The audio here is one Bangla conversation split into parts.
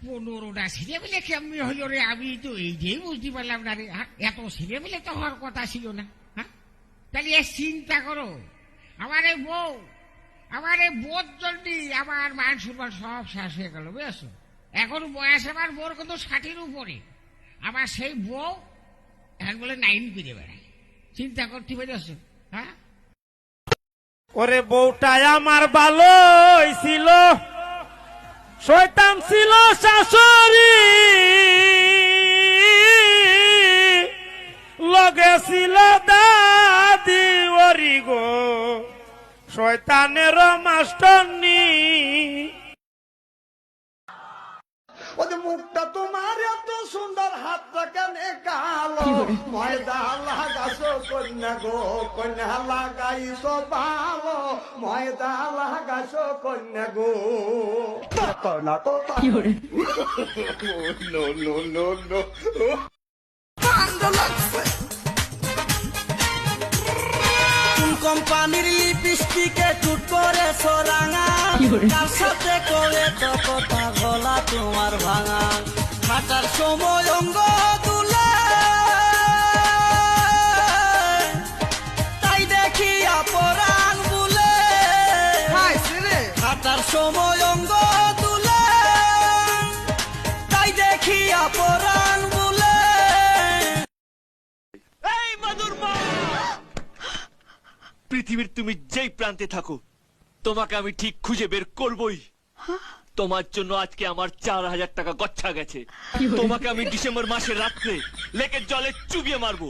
15টা ছেলে মিলে কেমনি হইল রে, আমি তো এই যে বুঝতে পারলাম না রে। এত ছেলে মিলে তো হওয়ার কথা ছিল না। হ্যাঁ, তাহলে চিন্তা করো, আমার এই বউ, আমার এই বোধ জন্যই আমার মান সম্মান সব শেষ হয়ে গেল, বুঝেছো? এখন বয়স আমার বউর কিন্তু 60-এর উপরে, আমার সেই বউ এখন বলে 9 করে বেড়ায়। চিন্তা করতে পেরেছো? হ্যাঁ, ওরে বউটাই আমার ভালোই ছিল, শয়তান ছিল শাশুড়ি, লগে ছিল দাদি ওরি গো, শয়তানের মাস্টারনি। ওদের মুখটা তোমার এত সুন্দর, হাতটা কানে কালো, ময়দা লাগাইছো কন্যা গো, কন্যা লাগাইছো ভালো, ময়দা লাগাইছো কন্যা গো। না তো নো নো নো নো কোম্পানির লিপস্টিকে টুট করে সোরাঙা, তার সাথে করে তো কথা গলা তোমার ভাঙা, হাঁটার সময় অঙ্গ তুলে তাই দেখি অপরাণ বলে, হাঁটার সময় অঙ্গ তুলে তাই দেখি অপরাণ বলে। এই মধুর মা, পৃথিবীর তুমি যেই প্রান্তে থাকো, তোমাকে আমি ঠিক খুঁজে বের করবই। তোমার জন্য আজকে আমার 4000 টাকা গচ্ছা গেছে। তোমাকে আমি ডিসেম্বর মাসের রাত্রে লেকের জলে চুবিয়ে মারবো।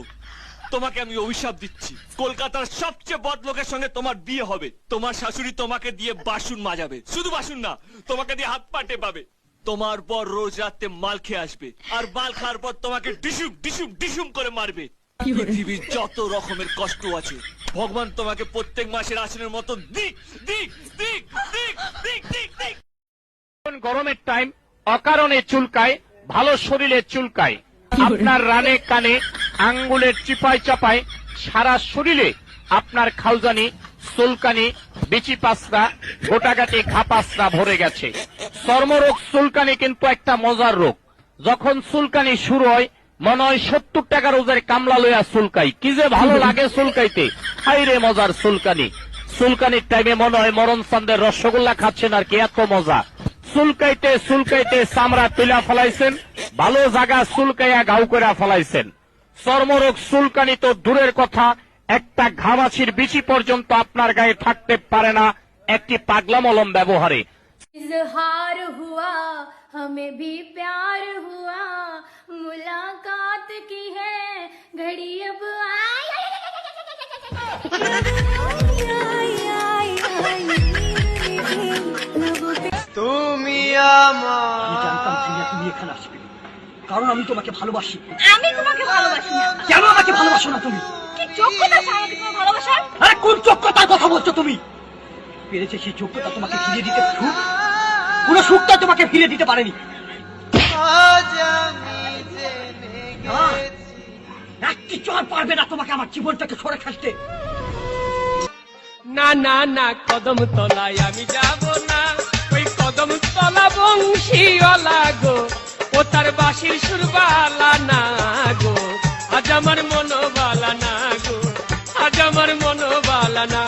তোমাকে আমি অভিশাপ দিচ্ছি, কলকাতার সবচেয়ে বদ লোকের সঙ্গে তোমার বিয়ে হবে। তোমার শাশুড়ি তোমাকে দিয়ে বাসন মাজাবে, শুধু বাসন না, তোমাকে দিয়ে হাত পা টেপাবে। তোমার পর রোজ রাতে মাল খেয়ে আসবে, আর মাল খাওয়ার পর তোমাকে ডিসুম ডিসুম ডিসুম করে মারবে। পৃথিবীর যত রকমের কষ্ট আছে, ভগবান তোমাকে প্রত্যেক মাসের আসনের মতো দিক দিক দিক দিক দিক দিক দিক। গরমের টাইম অকারণে চুলকায়, ভালো শরীরে চুলকায়, আপনার রানে কানে আঙ্গুলের চিপায় চাপায় সারা শরীরে আপনার খাউজানি, চুলকানি, বিচি পাসরা, গোটাগাটি ঘাপাসরা ভরে গেছে। চর্মরোগ চুলকানি কিন্তু একটা মজার রোগ। যখন চুলকানি শুরু হয় মনে হয় 70 টাকা রোজের কামলা লইয়া চুলকাই, কি যে ভালো লাগে চুলকাইতে, হাই রে মজার চুলকানি। চুলকানির টাইমে মনে হয় মরণ চান্দের রসগোল্লা খাচ্ছেন আর কি, এত মজা। চুলকাইতে চুলকাইতে চামড়া তুলা ফলাইছেন, ভালো জায়গা চুলকাইয়া ঘাউ করে ফলাইছেন। চর্মরোগ চুলকানি তো দূরের কথা, একটা ঘামাছির বিচি পর্যন্ত আপনার গায়ে থাকতে পারে না একটি পাগলা মলম ব্যবহারে। इजहार हुआ हमें भी प्यार हुआ, मुलाकात की है घड़ी अब आई। তুমি তুমি এখানে আসবে কারণ আমি তোমাকে ভালোবাসি। আমি তোমাকে ভালোবাসি না। কেন আমাকে ভালোবাসো না তুমি? কি যোগ্যতা আছে আমাকে তোমার ভালোবাসার? আরে কোন যোগ্যতার কথা বলছো তুমি? পেরেছে সেই যোগ্যতা তোমাকে ফিরিয়ে দিতে, সুখ, কোন সুখটা তোমাকে ফিরিয়ে দিতে পারেনি। একটি চর পারবে না তোমাকে আমার জীবনটাকে সরে খাসতে। না না না, কদম তলায় আমি যাব না, ওই কদম তলা বংশীওয়ালা গো, ও তার বাঁশির সুরবালা না গো, আজ আমার মনোবালা না গো, আজ আমার মনোবালা না।